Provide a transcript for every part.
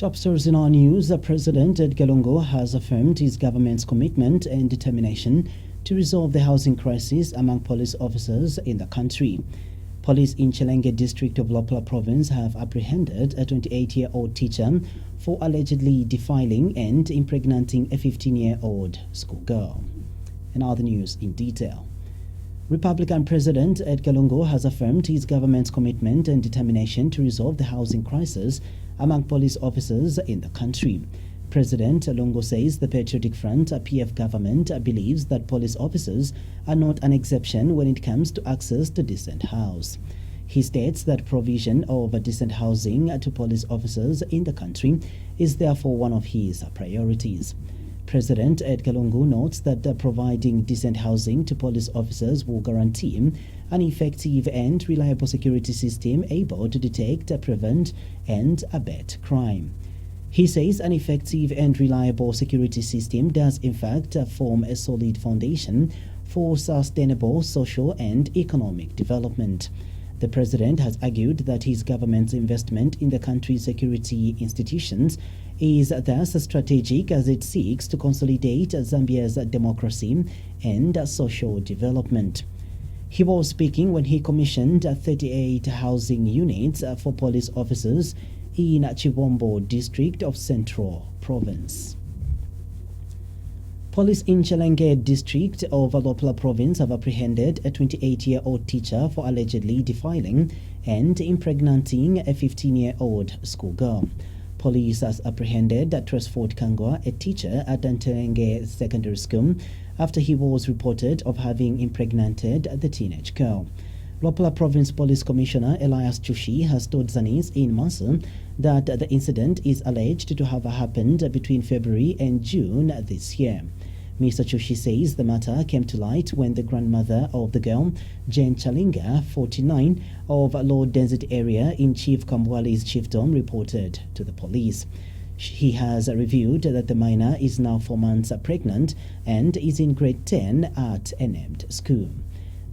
Top stories in our news. President Edgar Lungu has affirmed his government's commitment and determination to resolve the housing crisis among police officers in the country. Police in Chilenge district of Lopla province have apprehended a 28-year-old teacher for allegedly defiling and impregnating a 15-year-old schoolgirl. And other news in detail. Republican President Edgar Lungu has affirmed his government's commitment and determination to resolve the housing crisis among police officers in the country. President Lungu says the Patriotic Front, a PF government, believes that police officers are not an exception when it comes to access to decent house. He states that provision of decent housing to police officers in the country is therefore one of his priorities. President Edgar Lungu notes that providing decent housing to police officers will guarantee an effective and reliable security system able to detect, prevent, and abet crime. He says an effective and reliable security system does in fact form a solid foundation for sustainable social and economic development. The president has argued that his government's investment in the country's security institutions is thus strategic as it seeks to consolidate Zambia's democracy and social development. He was speaking when he commissioned 38 housing units for police officers in Chivombo district of Central Province. Police in Chilenge district of Lopla province have apprehended a 28-year-old teacher for allegedly defiling and impregnating a 15-year-old schoolgirl. Police has apprehended Tresford Kangwa, a teacher at Ntelenge Secondary School, after he was reported of having impregnated the teenage girl. Lopla Province Police Commissioner Elias Chushi has told Zanis in Mansa that the incident is alleged to have happened between February and June this year. Mr. Chushi says the matter came to light when the grandmother of the girl, Jane Chalinga, 49, of low density area in Chief Kambwali's chiefdom, reported to the police. He has revealed that the minor is now 4 months pregnant and is in grade 10 at a named school.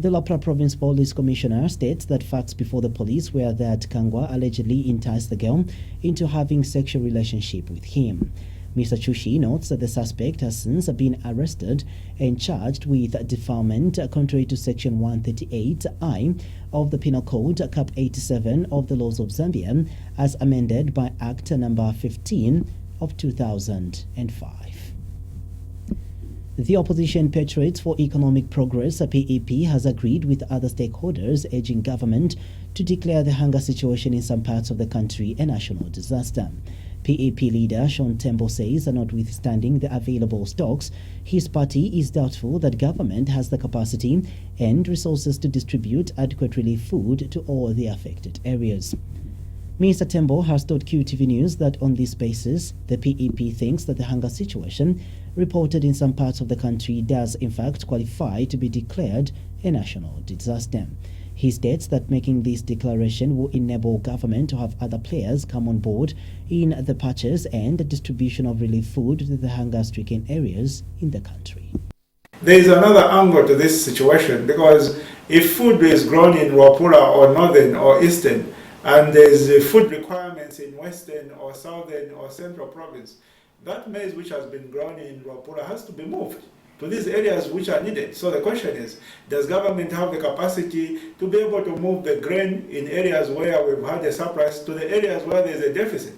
The Lopla Province Police Commissioner states that facts before the police were that Kangwa allegedly enticed the girl into having sexual relationship with him. Mr. Chushi notes that the suspect has since been arrested and charged with defilement contrary to Section 138I of the Penal Code, Cap 87 of the Laws of Zambia, as amended by Act Number 15 of 2005. The Opposition Patriots for Economic Progress, PEP, has agreed with other stakeholders urging government to declare the hunger situation in some parts of the country a national disaster. PEP leader Sean Tembo says that notwithstanding the available stocks, his party is doubtful that government has the capacity and resources to distribute adequate relief food to all the affected areas. Mr. Tembo has told QTV News that on this basis, the PEP thinks that the hunger situation reported in some parts of the country does in fact qualify to be declared a national disaster. He states that making this declaration will enable government to have other players come on board in the purchase and distribution of relief food to the hunger-stricken areas in the country. There is another angle to this situation, because if food is grown in Wapura or Northern or Eastern, and there's food requirements in Western or Southern or Central Province, that maize which has been grown in Wapura has to be moved to these areas which are needed. So the question is, does government have the capacity to be able to move the grain in areas where we've had a surplus to the areas where there's a deficit?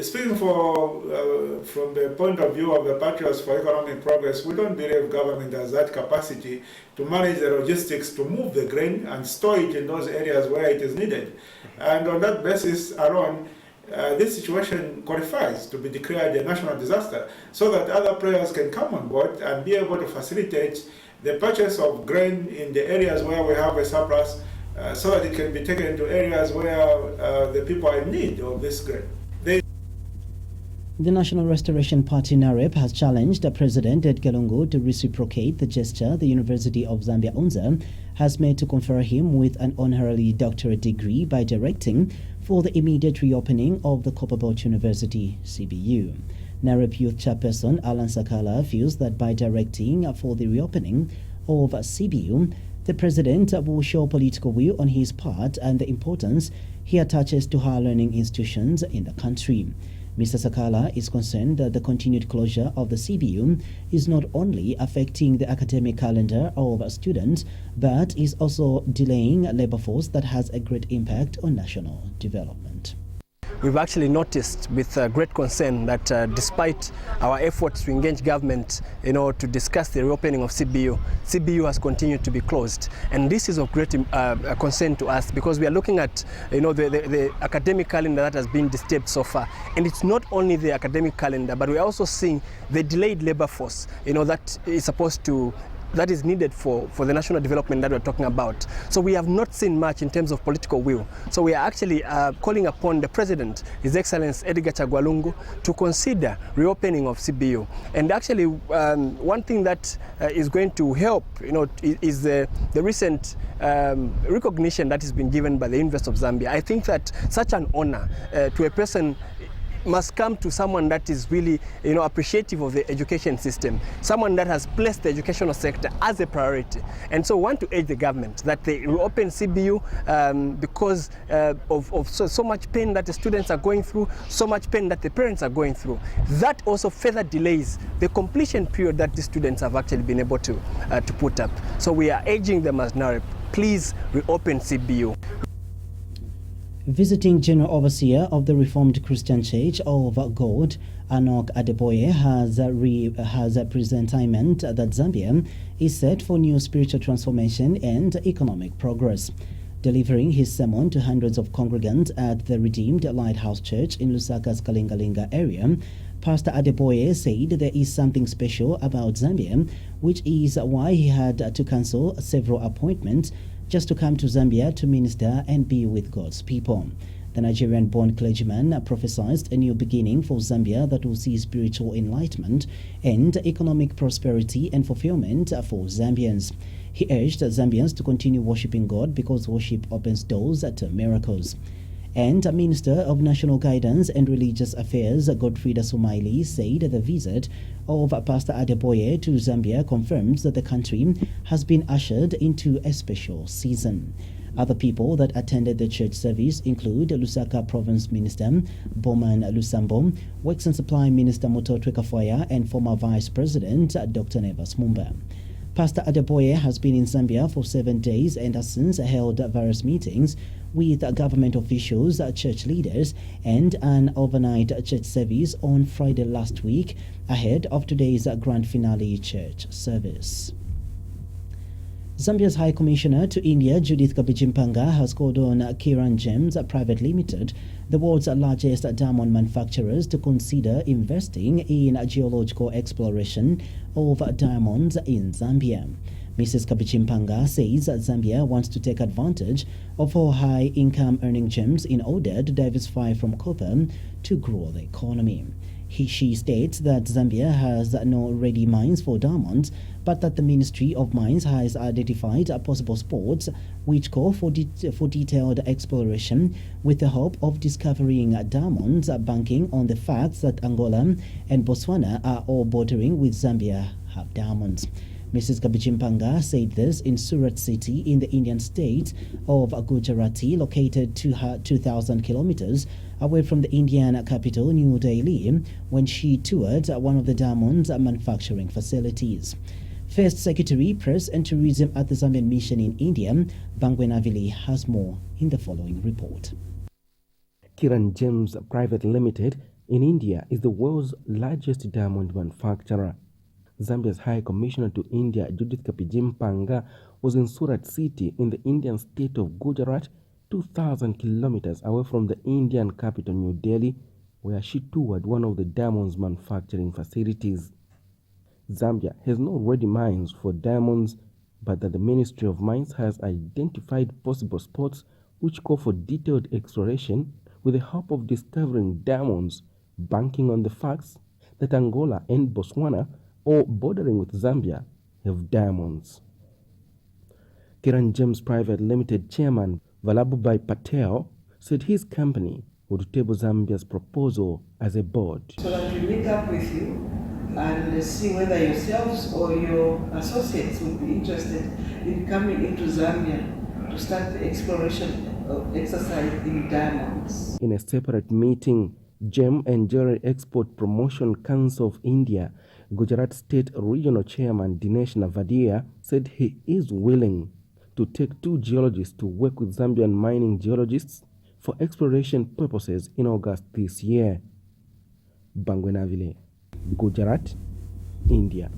Speaking from the point of view of the Patriots for Economic Progress, we don't believe government has that capacity to manage the logistics to move the grain and store it in those areas where it is needed. And on that basis alone, this situation qualifies to be declared a national disaster, so that other players can come on board and be able to facilitate the purchase of grain in the areas where we have a surplus, so that it can be taken to areas where the people are in need of this grain. The National Restoration Party NAREP has challenged President Edgar Lungu to reciprocate the gesture the University of Zambia UNZA has made to confer him with an honorary doctorate degree by directing for the immediate reopening of the Copperbelt University CBU. NAREP Youth Chairperson Alan Sakala feels that by directing for the reopening of CBU, The president will show political will on his part and the importance he attaches to higher learning institutions in the country. Mr. Sakala is concerned that the continued closure of the CBU is not only affecting the academic calendar of students, but is also delaying a labor force that has a great impact on national development. We've actually noticed with great concern that despite our efforts to engage government, to discuss the reopening of CBU has continued to be closed. And this is of great concern to us because we are looking at, the academic calendar that has been disturbed so far. And it's not only the academic calendar, but we're also seeing the delayed labor force, that is needed for the national development that we're talking about. So we have not seen much in terms of political will. So we are actually calling upon the President, His Excellency Edgar Chagwa Lungu, to consider reopening of CBU. And actually one thing that is going to help, is the recent recognition that has been given by the University of Zambia. I think that such an honor to a person must come to someone that is really, appreciative of the education system, someone that has placed the educational sector as a priority. And so I want to urge the government that they reopen CBU because of so much pain that the students are going through, so much pain that the parents are going through. That also further delays the completion period that the students have actually been able to put up. So we are urging them as NAREP, please reopen CBU. Visiting General Overseer of the Reformed Christian Church of God, Anok Adeboye, has a presentiment that Zambia is set for new spiritual transformation and economic progress. Delivering his sermon to hundreds of congregants at the Redeemed Lighthouse Church in Lusaka's Kalingalinga area, Pastor Adeboye said there is something special about Zambia, which is why he had to cancel several appointments just to come to Zambia to minister and be with God's people. The Nigerian-born clergyman prophesied a new beginning for Zambia that will see spiritual enlightenment and economic prosperity and fulfillment for Zambians. He urged Zambians to continue worshiping God because worship opens doors to miracles. And Minister of National Guidance and Religious Affairs, Godfrida Sumaili, said the visit of Pastor Adeboye to Zambia confirms that the country has been ushered into a special season. Other people that attended the church service include Lusaka Province Minister Bowman Lusambo, Works and Supply Minister Mutotwe Kafoya, and former Vice President Dr. Nevas Mumba. Pastor Adeboye has been in Zambia for 7 days and has since held various meetings with government officials, church leaders, and an overnight church service on Friday last week ahead of today's grand finale church service. Zambia's High Commissioner to India, Judith Kabijimpanga, has called on Kiran Gems Private Limited, the world's largest diamond manufacturers, to consider investing in geological exploration of diamonds in Zambia. Mrs. Kabichimpanga says Zambia wants to take advantage of her high income earning gems in order to diversify from copper to grow the economy. She states that Zambia has no ready mines for diamonds, but that the Ministry of Mines has identified possible spots which call for detailed exploration with the hope of discovering diamonds, banking on the facts that Angola and Botswana are all bordering with Zambia have diamonds. Mrs. Kabichimpanga said this in Surat city in the Indian state of Gujarati, located 2,000 kilometers away from the Indian capital, New Delhi, when she toured one of the diamond manufacturing facilities. First Secretary, Press and Tourism at the Zambian Mission in India, Bangwe Navili, has more in the following report. Kiran Gems Private Limited in India is the world's largest diamond manufacturer. Zambia's High Commissioner to India, Judith Kabijimpanga, was in Surat city in the Indian state of Gujarat, 2,000 kilometers away from the Indian capital, New Delhi, where she toured one of the diamonds manufacturing facilities. Zambia has no ready mines for diamonds, but that the Ministry of Mines has identified possible spots which call for detailed exploration with the hope of discovering diamonds, banking on the facts that Angola and Botswana, or bordering with Zambia, have diamonds. Kiran Gems Private Limited Chairman Vallabhbhai Patel said his company would table Zambia's proposal as a board. So that we meet up with you and see whether yourselves or your associates would be interested in coming into Zambia to start the exploration of exercise in diamonds. In a separate meeting, Gem and Jewelry Export Promotion Council of India, Gujarat State Regional Chairman Dinesh Navadia said he is willing to take 2 geologists to work with Zambian mining geologists for exploration purposes in August this year. Bangwenavile, Gujarat, India.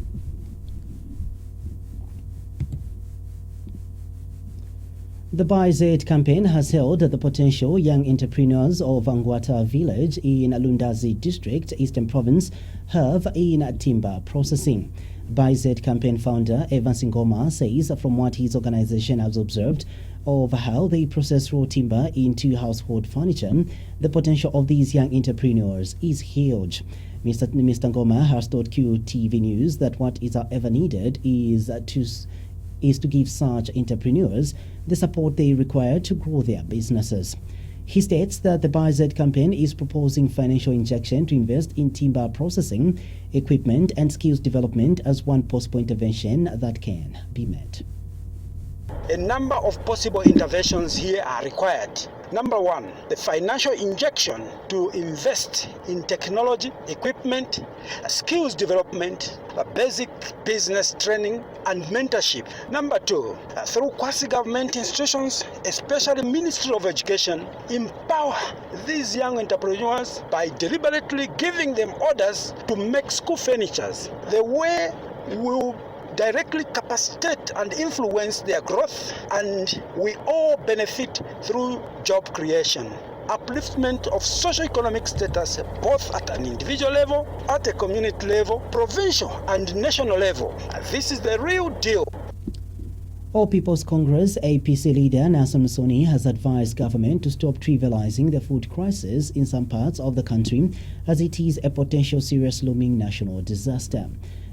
The Buy Z campaign has held the potential young entrepreneurs of Angwata village in Lundazi district, Eastern Province, have in timber processing. Buy Z campaign founder Evan Singoma says from what his organization has observed of how they process raw timber into household furniture, the potential of these young entrepreneurs is huge. Mr. Ngoma has told QTV News that what is ever needed is to give such entrepreneurs the support they require to grow their businesses. He states that the Buy Z campaign is proposing financial injection to invest in timber processing, equipment and skills development as one possible intervention that can be met. A number of possible interventions here are required. Number one, the financial injection to invest in technology, equipment, skills development, basic business training and mentorship. Number two, through quasi-government institutions, especially Ministry of Education, empower these young entrepreneurs by deliberately giving them orders to make school furnitures. The way will directly capacitate and influence their growth, and we all benefit through job creation. Upliftment of socio-economic status both at an individual level, at a community level, provincial and national level. This is the real deal. All People's Congress APC leader Nelson Musoni has advised government to stop trivializing the food crisis in some parts of the country as it is a potential serious looming national disaster.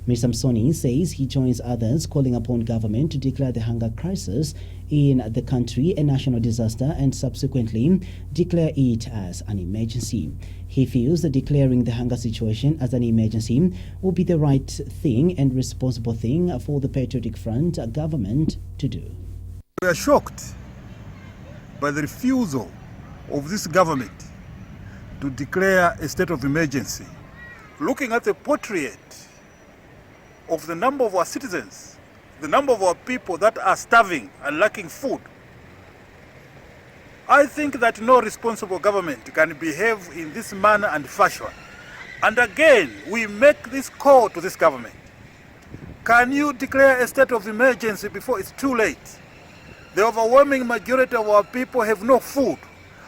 Mr. Musoni says he joins others calling upon government to declare the hunger crisis in the country a national disaster and subsequently declare it as an emergency. He feels that declaring the hunger situation as an emergency will be the right thing and responsible thing for the Patriotic Front government to do. We are shocked by the refusal of this government to declare a state of emergency. Looking at the portrait of the number of our citizens, the number of our people that are starving and lacking food, I think that no responsible government can behave in this manner and fashion. And again, we make this call to this government. Can you declare a state of emergency before it's too late? The overwhelming majority of our people have no food,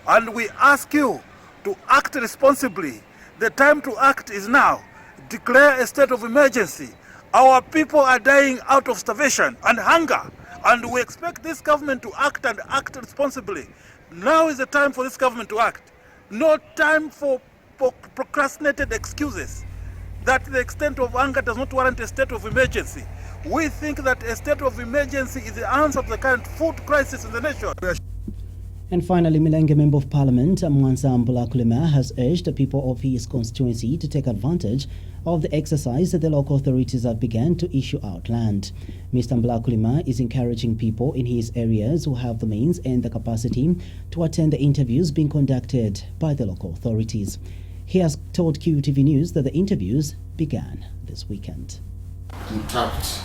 and we ask you to act responsibly. The time to act is now. Declare a state of emergency. Our people are dying out of starvation and hunger, and we expect this government to act and act responsibly. Now is the time for this government to act. No time for procrastinated excuses that the extent of hunger does not warrant a state of emergency. We think that a state of emergency is the answer to the current food crisis in the nation. And finally, Milenge Member of Parliament Mwanza Mbulakulima has urged the people of his constituency to take advantage of the exercise that the local authorities have begun to issue out land. Mr. Mbulakulima is encouraging people in his areas who have the means and the capacity to attend the interviews being conducted by the local authorities. He has told QTV News that the interviews began this weekend. Untapped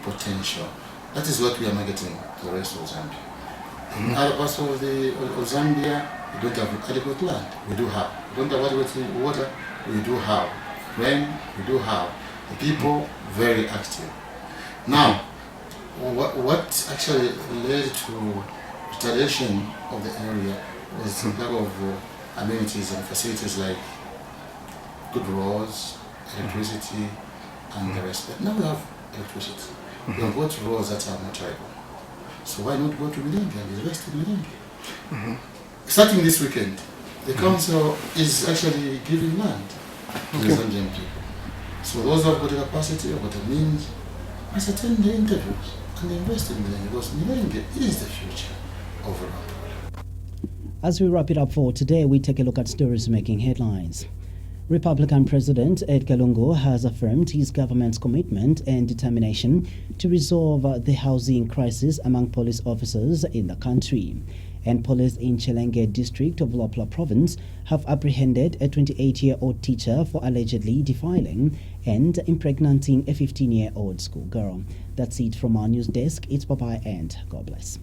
potential. That is what we are marketing to the rest of Zambia. In other parts of Zambia, we don't have adequate land. We do have. We don't have adequate water. We do have. Rain, we do have. The people very active. Now, what actually led to retardation of the area was the lack of amenities and facilities like good roads, electricity, and the rest. But now we have electricity. We have got roads that are not reliable. So why not go to Milenge and invest in Milenge? Starting this weekend, the council is actually giving land to the Zambian people. So those who have got the capacity or got the means must attend the interviews and invest in Milenge, because Milenge is the future overall. As we wrap it up for today, we take a look at stories making headlines. Republican President Edgar Lungu has affirmed his government's commitment and determination to resolve the housing crisis among police officers in the country. And police in Chelenge district of Lopla province have apprehended a 28-year-old teacher for allegedly defiling and impregnating a 15-year-old schoolgirl. That's it from our news desk. It's bye-bye and God bless.